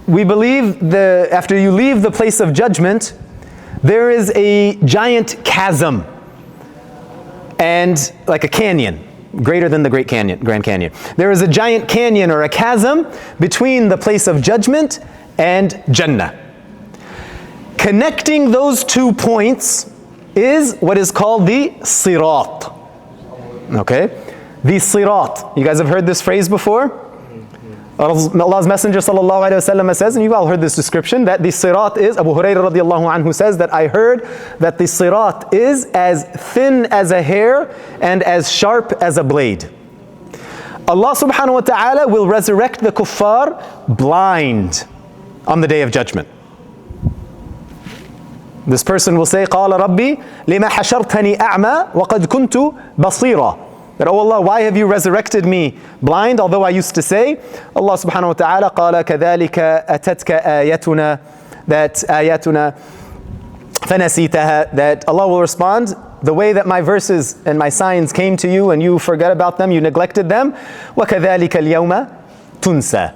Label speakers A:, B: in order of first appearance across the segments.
A: we believe after you leave the place of judgment, there is a giant chasm and like a canyon, greater than the Grand Canyon. There is a giant canyon or a chasm between the place of judgment and Jannah. Connecting those 2 points is what is called the Sirrat. Okay? The Sirrat. You guys have heard this phrase before? Allah's Messenger sallallahu alaihi wasallam says, and you've all heard this description, that the Sirrat is, Abu Hurairah radiallahu anhu says that I heard that the Sirrat is as thin as a hair and as sharp as a blade. Allah subhanahu wa ta'ala will resurrect the kuffar blind on the day of judgment. This person will say, قَالَ رَبِّي لِمَا حَشَرْتَنِي أَعْمَى وَقَدْ كُنْتُ بَصِيرًا. That, oh Allah, why have you resurrected me blind, although I used to say? Allah subhanahu wa ta'ala, قَالَ كَذَلِكَ أَتَتْكَ آيَتُنَا, that آيَتُنَا فَنَسِيتَهَا, that Allah will respond, the way that my verses and my signs came to you and you forgot about them, you neglected them, وَكَذَلِكَ الْيَوْمَ تُنْسَى.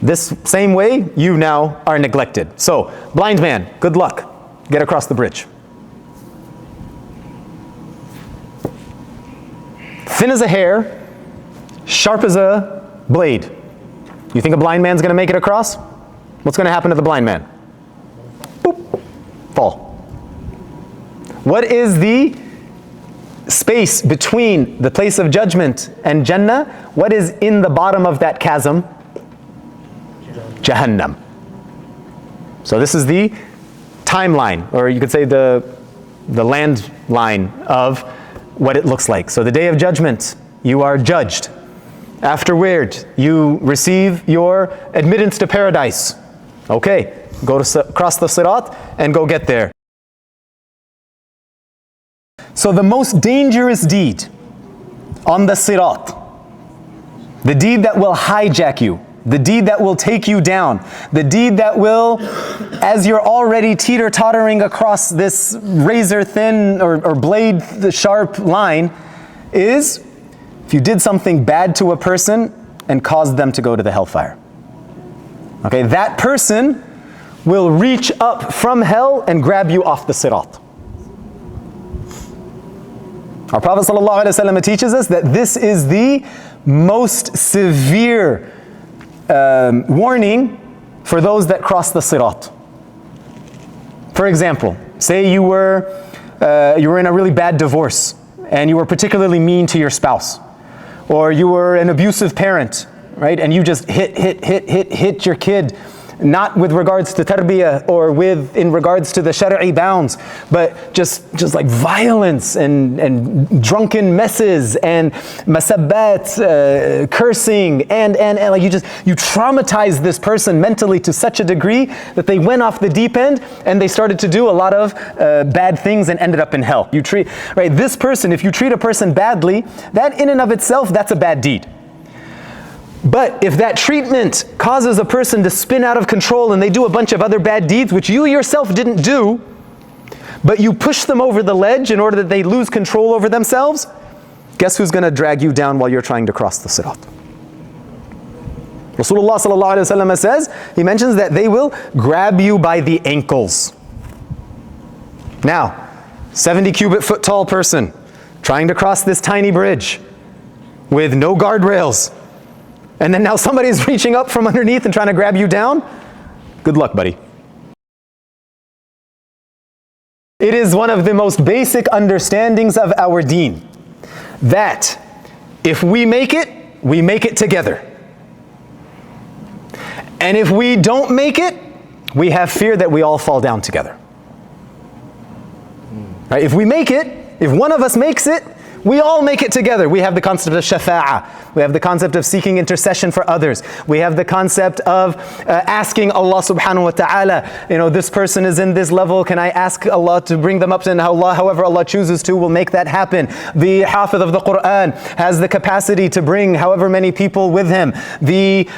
A: This same way, you now are neglected. So, blind man, good luck. Get across the bridge. Thin as a hair, sharp as a blade. You think a blind man's going to make it across? What's going to happen to the blind man? Boop. Fall. What is the space between the place of judgment and Jannah? What is in the bottom of that chasm? Jahannam. So this is the timeline, or you could say the landline of what it looks like. So the day of judgment, you are judged. Afterward, you receive your admittance to paradise. Okay, go to cross the Sirat and go get there. So the most dangerous deed on the Sirat, the deed that will hijack you, the deed that will take you down, the deed that will, as you're already teeter-tottering across this razor-thin or blade-sharp line, is if you did something bad to a person and caused them to go to the hellfire. Okay, that person will reach up from hell and grab you off the Sirat. Our Prophet ﷺ teaches us that this is the most severe warning for those that cross the Sirat. For example, say you were in a really bad divorce and you were particularly mean to your spouse, or you were an abusive parent, right? And you just hit your kid, not with regards to tarbiyah or in regards to the shari'i bounds, but just like violence and drunken messes and masabbat, cursing, and like you traumatize this person mentally to such a degree that they went off the deep end and they started to do a lot of bad things and ended up in hell. This person, if you treat a person badly, that in and of itself, that's a bad deed. But if that treatment causes a person to spin out of control and they do a bunch of other bad deeds which you yourself didn't do, but you push them over the ledge in order that they lose control over themselves, guess who's going to drag you down while you're trying to cross the Sirat? Rasulullah sallallahu alaihi wasallam says, he mentions that they will grab you by the ankles. Now, 70 cubic foot tall person trying to cross this tiny bridge with no guardrails, and then now somebody's reaching up from underneath and trying to grab you down. Good luck, buddy. It is one of the most basic understandings of our deen that if we make it together. And if we don't make it, we have fear that we all fall down together. Right? If we make it, if one of us makes it, we all make it together. We have the concept of shafa'ah. We have the concept of seeking intercession for others. We have the concept of asking Allah subhanahu wa ta'ala, this person is in this level, can I ask Allah to bring them up, and however Allah chooses to will make that happen. The Hafiz of the Quran has the capacity to bring however many people with him, the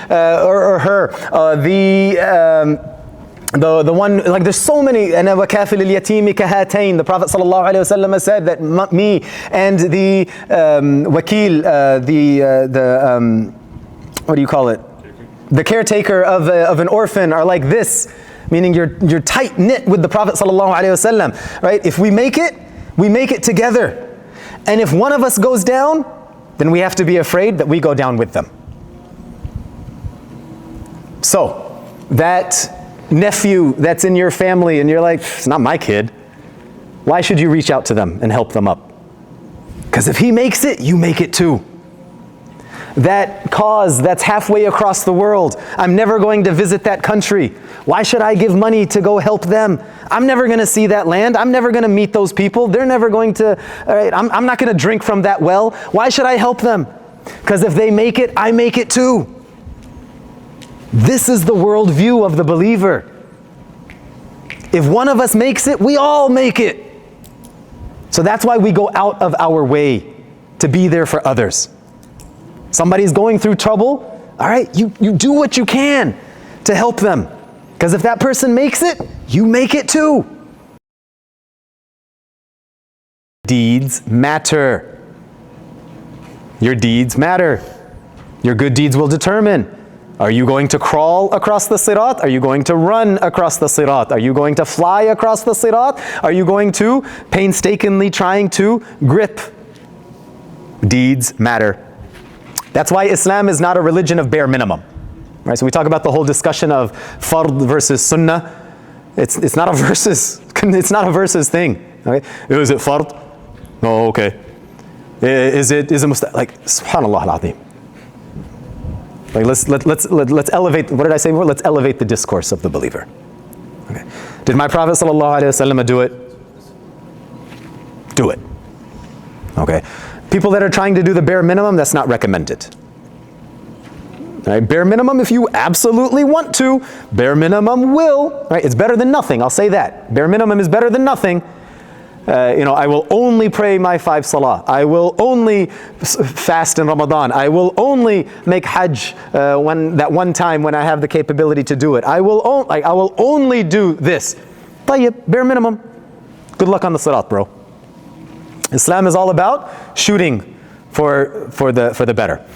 A: one, like there's so many, and وَكَافِلِ الْيَتِيمِ كَهَاتَيْنِ, the Prophet ﷺ said that me and the wakil, what do you call it? the caretaker of an orphan are like this, meaning you're tight knit with the Prophet ﷺ, right? If we make it together. And if one of us goes down, then we have to be afraid that we go down with them. So, that nephew that's in your family and you're like, it's not my kid. Why should you reach out to them and help them up? Because if he makes it, you make it too. That cause that's halfway across the world, I'm never going to visit that country. Why should I give money to go help them? I'm never going to see that land. I'm never going to meet those people. They're never going to, all right, I'm not going to drink from that well. Why should I help them? Because if they make it, I make it too. This is the worldview of the believer. If one of us makes it, we all make it. So that's why we go out of our way to be there for others. Somebody's going through trouble, all right, you do what you can to help them. Because if that person makes it, you make it too. Deeds matter. Your deeds matter. Your good deeds will determine. Are you going to crawl across the Sirrat? Are you going to run across the Sirrat? Are you going to fly across the Sirrat? Are you going to painstakingly trying to grip? Deeds matter. That's why Islam is not a religion of bare minimum. Right? So we talk about the whole discussion of fard versus sunnah. It's not a versus thing. Okay? Is it fard? No, okay. Is it like subhanallah al-azim. Like let's elevate, what did I say before? Let's elevate the discourse of the believer. Okay. Did my Prophet ﷺ do it? Do it. Okay. People that are trying to do the bare minimum, that's not recommended. All right. Bare minimum if you absolutely want to. Bare minimum will. Right. It's better than nothing. I'll say that. Bare minimum is better than nothing. I will only pray my 5 salah. I will only fast in Ramadan. I will only make Hajj that one time when I have the capability to do it. I will only do this. Tayyib, bare minimum. Good luck on the Sirat, bro. Islam is all about shooting for the better.